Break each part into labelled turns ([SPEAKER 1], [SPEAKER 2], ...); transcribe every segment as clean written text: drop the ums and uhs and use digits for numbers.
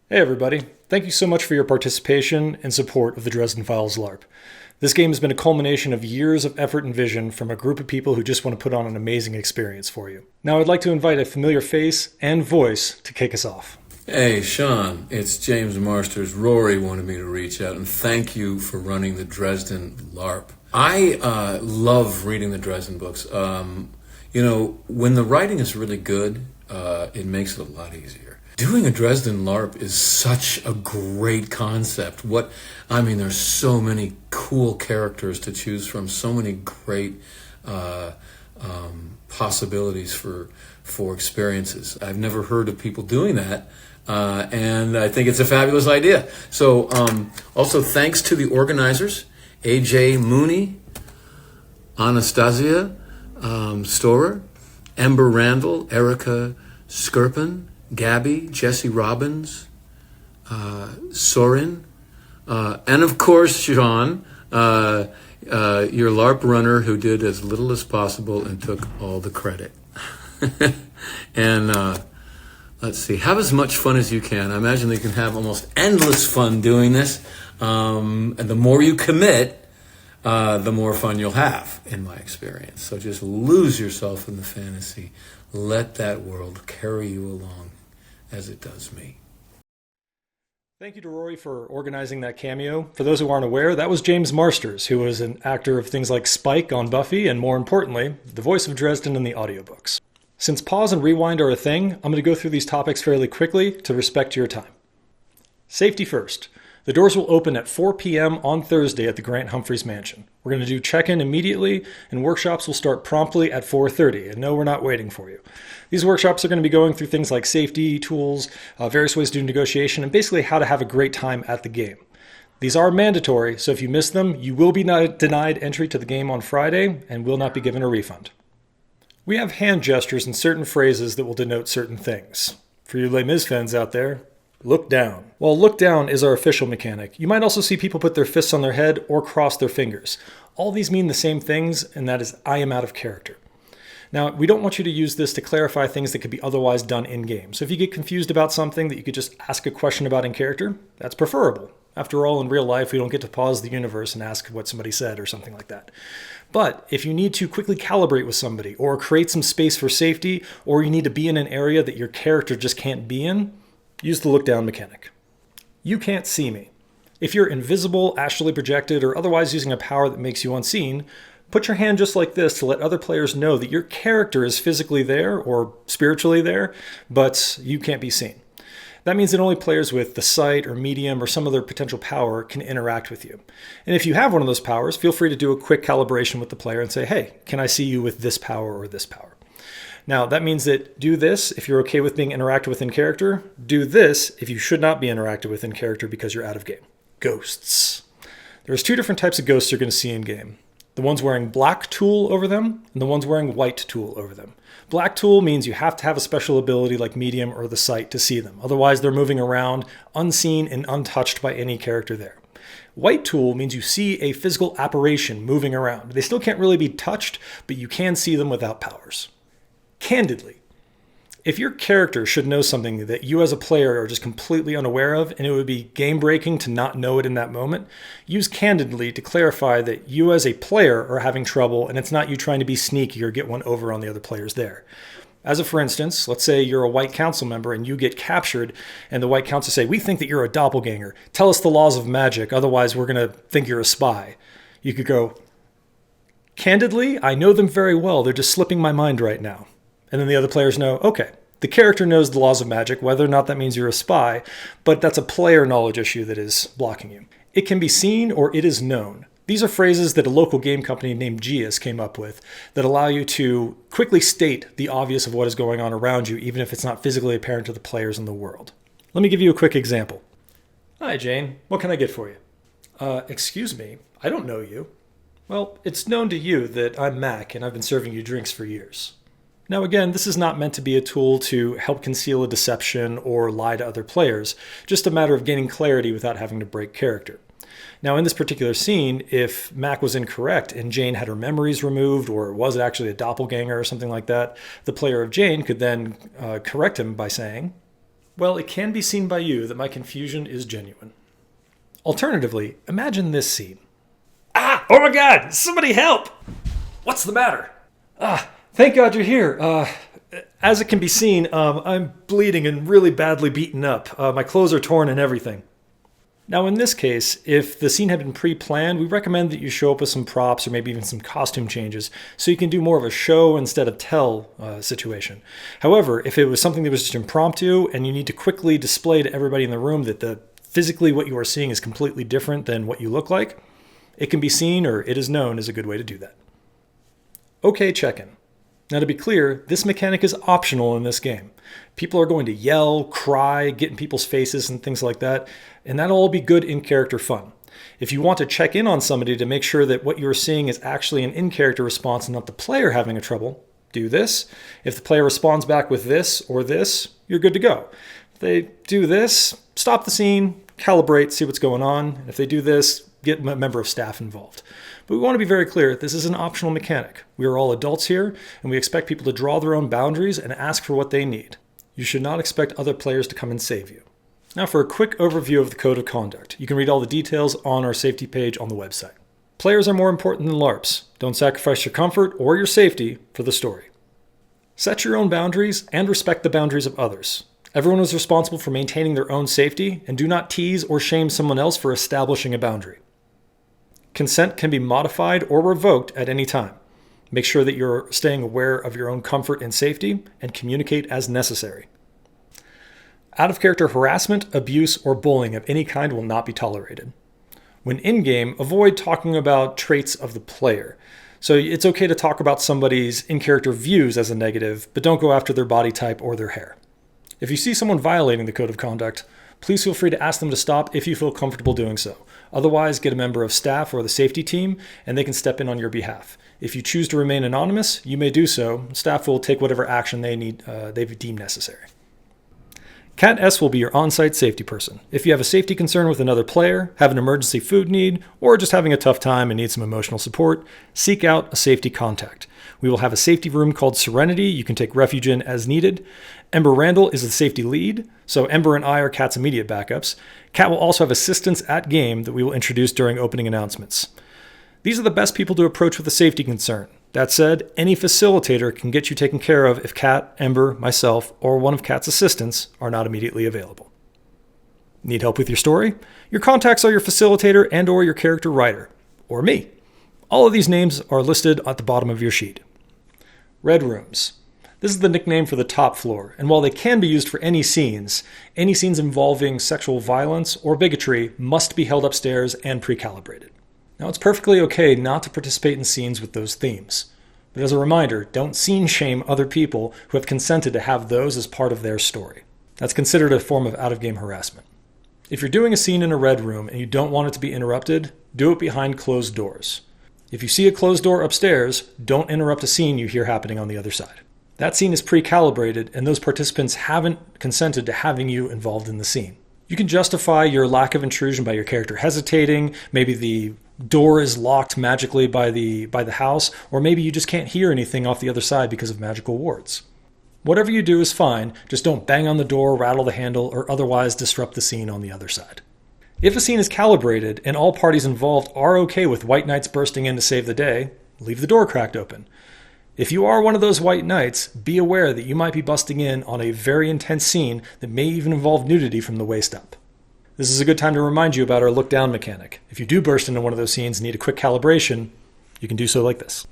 [SPEAKER 1] Hey everybody, thank you so much for your participation and support of the Dresden Files LARP. This game has been a culmination of years of effort and vision from a group of people who just want to put on an amazing experience for you. Now I'd like to invite a familiar face and voice to kick us off.
[SPEAKER 2] Hey, Sean, it's James Marsters. Rory wanted me to reach out and thank you for running the Dresden LARP. I love reading the Dresden books. When the writing is really good, it makes it a lot easier. Doing a Dresden LARP is such a great concept. There's so many cool characters to choose from, so many great possibilities for experiences. I've never heard of people doing that, and I think it's a fabulous idea. So also thanks to the organizers, AJ Mooney, Anastasia Storer, Ember Randall, Erica Skirpin, Gabby, Jesse Robbins, Soren, and of course Sean, your LARP runner who did as little as possible and took all the credit. And let's see, have as much fun as you can. I imagine that you can have almost endless fun doing this. And the more you commit, the more fun you'll have, in my experience. So just lose yourself in the fantasy. Let that world carry you along as it does me.
[SPEAKER 1] Thank you to Rory for organizing that cameo. For those who aren't aware, that was James Marsters, who was an actor of things like Spike on Buffy, and more importantly, the voice of Dresden in the audiobooks. Since pause and rewind are a thing, I'm going to go through these topics fairly quickly to respect your time. Safety first. The doors will open at 4 p.m. on Thursday at the Grant Humphreys Mansion. We're going to do check-in immediately, and workshops will start promptly at 4:30. And no, we're not waiting for you. These workshops are going to be going through things like safety, tools, various ways to do negotiation, and basically how to have a great time at the game. These are mandatory, so if you miss them, you will be denied entry to the game on Friday and will not be given a refund. We have hand gestures and certain phrases that will denote certain things. For you Les Mis fans out there, look down. While look down is our official mechanic, you might also see people put their fists on their head or cross their fingers. All these mean the same things, and that is I am out of character. Now, we don't want you to use this to clarify things that could be otherwise done in-game. So if you get confused about something that you could just ask a question about in character, that's preferable. After all, in real life, we don't get to pause the universe and ask what somebody said or something like that. But if you need to quickly calibrate with somebody or create some space for safety, or you need to be in an area that your character just can't be in, use the look down mechanic. You can't see me. If you're invisible, astrally projected, or otherwise using a power that makes you unseen, put your hand just like this to let other players know that your character is physically there or spiritually there, but you can't be seen. That means that only players with the sight or medium or some other potential power can interact with you. And if you have one of those powers, feel free to do a quick calibration with the player and say, hey, can I see you with this power or this power? Now, that means that do this if you're okay with being interacted with in character. Do this if you should not be interacted with in character because you're out of game. Ghosts. There's two different types of ghosts you're going to see in game. The ones wearing black tulle over them and the ones wearing white tulle over them. Black tulle means you have to have a special ability like medium or the sight to see them. Otherwise, they're moving around unseen and untouched by any character there. White tulle means you see a physical apparition moving around. They still can't really be touched, but you can see them without powers. Candidly, if your character should know something that you as a player are just completely unaware of, and it would be game-breaking to not know it in that moment, use candidly to clarify that you as a player are having trouble and it's not you trying to be sneaky or get one over on the other players there. As a for instance, let's say you're a white council member and you get captured and the white council say, we think that you're a doppelganger. Tell us the laws of magic, otherwise we're going to think you're a spy. You could go, candidly, I know them very well. They're just slipping my mind right now. And then the other players know, okay, the character knows the laws of magic, whether or not that means you're a spy, but that's a player knowledge issue that is blocking you. It can be seen or it is known. These are phrases that a local game company named Geas came up with that allow you to quickly state the obvious of what is going on around you, even if it's not physically apparent to the players in the world. Let me give you a quick example. Hi, Jane. What can I get for you? Excuse me, I don't know you. Well, it's known to you that I'm Mac and I've been serving you drinks for years. Now again, this is not meant to be a tool to help conceal a deception or lie to other players, just a matter of gaining clarity without having to break character. Now in this particular scene, if Mac was incorrect and Jane had her memories removed or was actually a doppelganger or something like that, the player of Jane could then correct him by saying, Well, it can be seen by you that my confusion is genuine. Alternatively, imagine this scene. Ah! Oh my god! Somebody help! What's the matter? Ah, thank God you're here. As it can be seen, I'm bleeding and really badly beaten up. My clothes are torn and everything. Now in this case, if the scene had been pre-planned, we recommend that you show up with some props or maybe even some costume changes so you can do more of a show instead of tell situation. However, if it was something that was just impromptu and you need to quickly display to everybody in the room that physically what you are seeing is completely different than what you look like, it can be seen or it is known as a good way to do that. Okay, check-in. Now to be clear, this mechanic is optional in this game. People are going to yell, cry, get in people's faces and things like that, and that'll all be good in-character fun. If you want to check in on somebody to make sure that what you're seeing is actually an in-character response and not the player having a trouble, do this. If the player responds back with this or this, you're good to go. If they do this, stop the scene, calibrate, see what's going on. If they do this, get a member of staff involved. But we want to be very clear, this is an optional mechanic. We are all adults here, and we expect people to draw their own boundaries and ask for what they need. You should not expect other players to come and save you. Now for a quick overview of the Code of Conduct. You can read all the details on our safety page on the website. Players are more important than LARPs. Don't sacrifice your comfort or your safety for the story. Set your own boundaries and respect the boundaries of others. Everyone is responsible for maintaining their own safety, and do not tease or shame someone else for establishing a boundary. Consent can be modified or revoked at any time. Make sure that you're staying aware of your own comfort and safety, and communicate as necessary. Out-of-character harassment, abuse, or bullying of any kind will not be tolerated. When in-game, avoid talking about traits of the player. So it's okay to talk about somebody's in-character views as a negative, but don't go after their body type or their hair. If you see someone violating the Code of Conduct, please feel free to ask them to stop if you feel comfortable doing so. Otherwise, get a member of staff or the safety team, and they can step in on your behalf. If you choose to remain anonymous, you may do so. Staff will take whatever action they deem necessary. Cat S will be your on-site safety person. If you have a safety concern with another player, have an emergency food need, or just having a tough time and need some emotional support, seek out a safety contact. We will have a safety room called Serenity you can take refuge in as needed. Ember Randall is the safety lead, so Ember and I are Cat's immediate backups. Cat will also have assistants at game that we will introduce during opening announcements. These are the best people to approach with a safety concern. That said, any facilitator can get you taken care of if Cat, Ember, myself, or one of Cat's assistants are not immediately available. Need help with your story? Your contacts are your facilitator and or your character writer, or me. All of these names are listed at the bottom of your sheet. Red Rooms. This is the nickname for the top floor, and while they can be used for any scenes involving sexual violence or bigotry must be held upstairs and pre-calibrated. Now, it's perfectly okay not to participate in scenes with those themes. But as a reminder, don't scene shame other people who have consented to have those as part of their story. That's considered a form of out-of-game harassment. If you're doing a scene in a red room and you don't want it to be interrupted, do it behind closed doors. If you see a closed door upstairs, don't interrupt a scene you hear happening on the other side. That scene is pre-calibrated, and those participants haven't consented to having you involved in the scene. You can justify your lack of intrusion by your character hesitating, maybe the door is locked magically by the house, or maybe you just can't hear anything off the other side because of magical wards. Whatever you do is fine, just don't bang on the door, rattle the handle, or otherwise disrupt the scene on the other side. If a scene is calibrated and all parties involved are okay with white knights bursting in to save the day, leave the door cracked open. If you are one of those white knights, be aware that you might be busting in on a very intense scene that may even involve nudity from the waist up. This is a good time to remind you about our look down mechanic. If you do burst into one of those scenes and need a quick calibration, you can do so like this.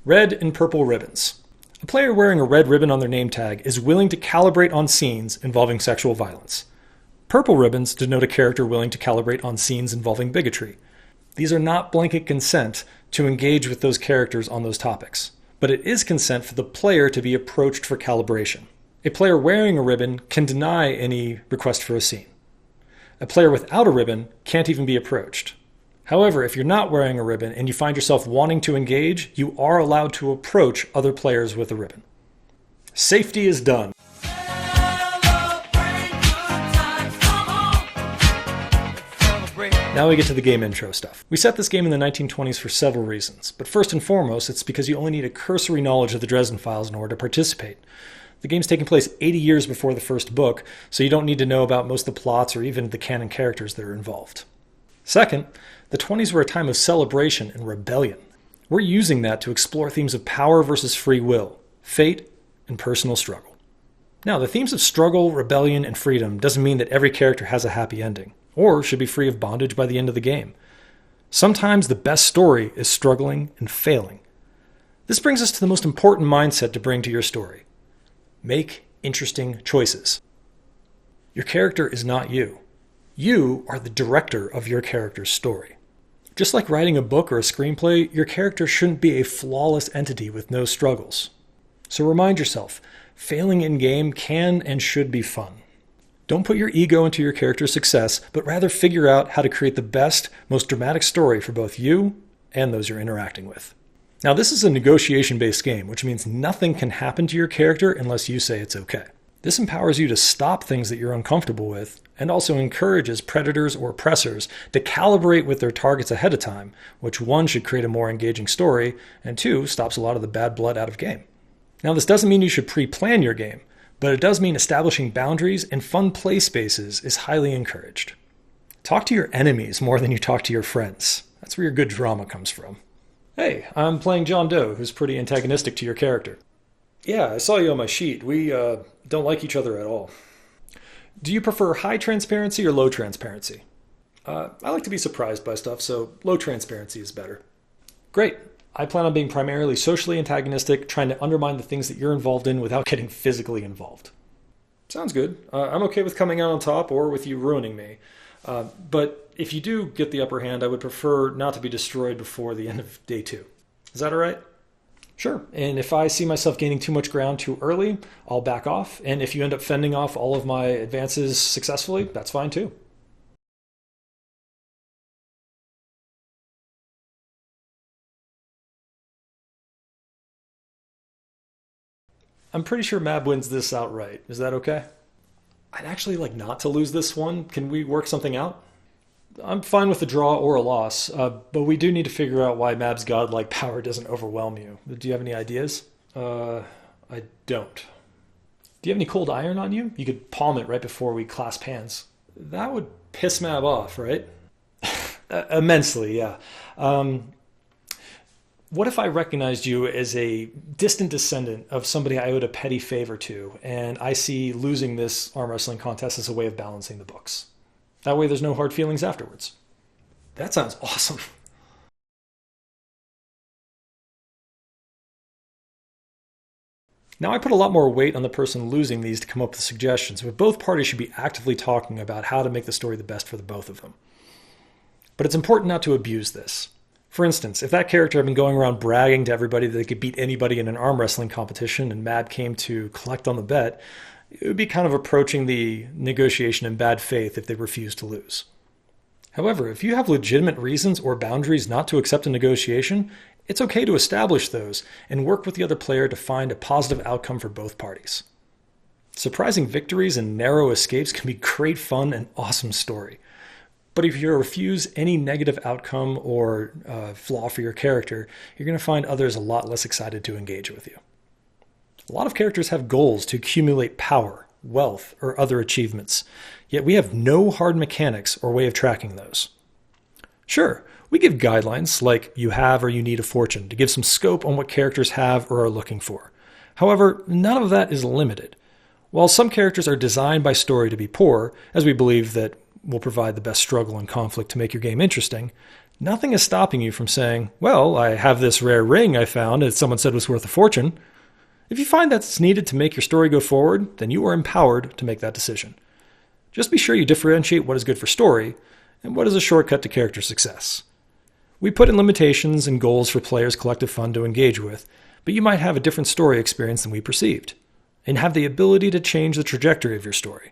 [SPEAKER 1] Red and purple ribbons. A player wearing a red ribbon on their name tag is willing to calibrate on scenes involving sexual violence. Purple ribbons denote a character willing to calibrate on scenes involving bigotry. These are not blanket consent to engage with those characters on those topics, but it is consent for the player to be approached for calibration. A player wearing a ribbon can deny any request for a scene. A player without a ribbon can't even be approached. However, if you're not wearing a ribbon and you find yourself wanting to engage, you are allowed to approach other players with a ribbon. Safety is done. Now we get to the game intro stuff. We set this game in the 1920s for several reasons, but first and foremost, it's because you only need a cursory knowledge of the Dresden Files in order to participate. The game's taking place 80 years before the first book, so you don't need to know about most of the plots or even the canon characters that are involved. Second, the 20s were a time of celebration and rebellion. We're using that to explore themes of power versus free will, fate, and personal struggle. Now, the themes of struggle, rebellion, and freedom doesn't mean that every character has a happy ending, or should be free of bondage by the end of the game. Sometimes the best story is struggling and failing. This brings us to the most important mindset to bring to your story. Make interesting choices. Your character is not you. You are the director of your character's story. Just like writing a book or a screenplay, your character shouldn't be a flawless entity with no struggles. So remind yourself, failing in-game can and should be fun. Don't put your ego into your character's success, but rather figure out how to create the best, most dramatic story for both you and those you're interacting with. Now, this is a negotiation-based game, which means nothing can happen to your character unless you say it's okay. This empowers you to stop things that you're uncomfortable with, and also encourages predators or oppressors to calibrate with their targets ahead of time, which one, should create a more engaging story, and two, stops a lot of the bad blood out of game. Now, this doesn't mean you should pre-plan your game, but it does mean establishing boundaries and fun play spaces is highly encouraged. Talk to your enemies more than you talk to your friends. That's where your good drama comes from. Hey, I'm playing John Doe, who's pretty antagonistic to your character. Yeah, I saw you on my sheet. We don't like each other at all. Do you prefer high transparency or low transparency? I like to be surprised by stuff, so low transparency is better. Great. I plan on being primarily socially antagonistic, trying to undermine the things that you're involved in without getting physically involved. Sounds good. I'm okay with coming out on top or with you ruining me. But if you do get the upper hand, I would prefer not to be destroyed before the end of day 2. Is that all right? Sure. And if I see myself gaining too much ground too early, I'll back off. And if you end up fending off all of my advances successfully, that's fine too. I'm pretty sure Mab wins this outright. Is that okay? I'd actually like not to lose this one. Can we work something out? I'm fine with a draw or a loss, but we do need to figure out why Mab's godlike power doesn't overwhelm you. Do you have any ideas? I don't. Do you have any cold iron on you? You could palm it right before we clasp hands. That would piss Mab off, right? Immensely, yeah. What if I recognized you as a distant descendant of somebody I owed a petty favor to, and I see losing this arm wrestling contest as a way of balancing the books? That way there's no hard feelings afterwards. That sounds awesome. Now, I put a lot more weight on the person losing these to come up with suggestions, but both parties should be actively talking about how to make the story the best for the both of them. But it's important not to abuse this. For instance, if that character had been going around bragging to everybody that they could beat anybody in an arm wrestling competition and Mab came to collect on the bet, it would be kind of approaching the negotiation in bad faith if they refused to lose. However, if you have legitimate reasons or boundaries not to accept a negotiation, it's okay to establish those and work with the other player to find a positive outcome for both parties. Surprising victories and narrow escapes can be great fun and awesome story. But if you refuse any negative outcome or flaw for your character, you're going to find others a lot less excited to engage with you. A lot of characters have goals to accumulate power, wealth, or other achievements, yet we have no hard mechanics or way of tracking those. Sure, we give guidelines like you have or you need a fortune to give some scope on what characters have or are looking for. However, none of that is limited. While some characters are designed by story to be poor, as we believe that will provide the best struggle and conflict to make your game interesting, nothing is stopping you from saying, well, I have this rare ring I found that someone said was worth a fortune. If you find that's needed to make your story go forward, then you are empowered to make that decision. Just be sure you differentiate what is good for story and what is a shortcut to character success. We put in limitations and goals for players' collective fun to engage with, but you might have a different story experience than we perceived, and have the ability to change the trajectory of your story.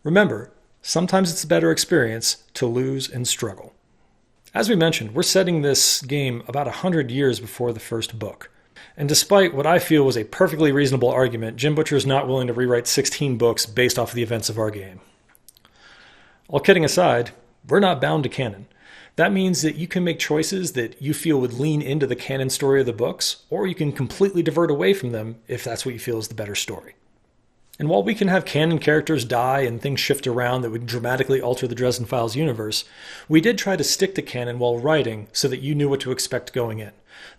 [SPEAKER 1] Remember, sometimes it's a better experience to lose and struggle. As we mentioned, we're setting this game about 100 years before the first book. And despite what I feel was a perfectly reasonable argument, Jim Butcher is not willing to rewrite 16 books based off of the events of our game. All kidding aside, we're not bound to canon. That means that you can make choices that you feel would lean into the canon story of the books, or you can completely divert away from them if that's what you feel is the better story. And while we can have canon characters die and things shift around that would dramatically alter the Dresden Files universe, we did try to stick to canon while writing so that you knew what to expect going in.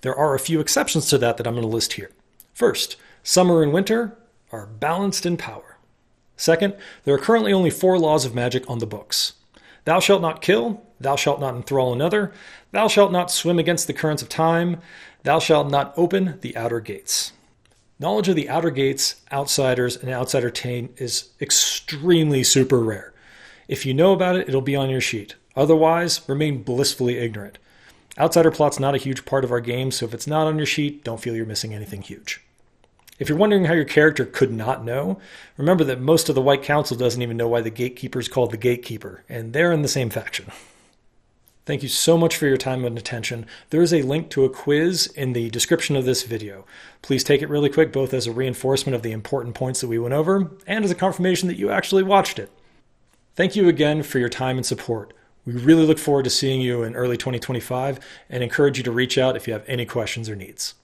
[SPEAKER 1] There are a few exceptions to that I'm going to list here. First, summer and winter are balanced in power. Second, there are currently only 4 laws of magic on the books. Thou shalt not kill, thou shalt not enthrall another, thou shalt not swim against the currents of time, thou shalt not open the outer gates. Knowledge of the outer gates, outsiders, and outsider taint is extremely super rare. If you know about it, it'll be on your sheet. Otherwise, remain blissfully ignorant. Outsider plot's not a huge part of our game, so if it's not on your sheet, don't feel you're missing anything huge. If you're wondering how your character could not know, remember that most of the White Council doesn't even know why the Gatekeeper is called the Gatekeeper, and they're in the same faction. Thank you so much for your time and attention. There is a link to a quiz in the description of this video. Please take it really quick, both as a reinforcement of the important points that we went over, and as a confirmation that you actually watched it. Thank you again for your time and support. We really look forward to seeing you in early 2025 and encourage you to reach out if you have any questions or needs.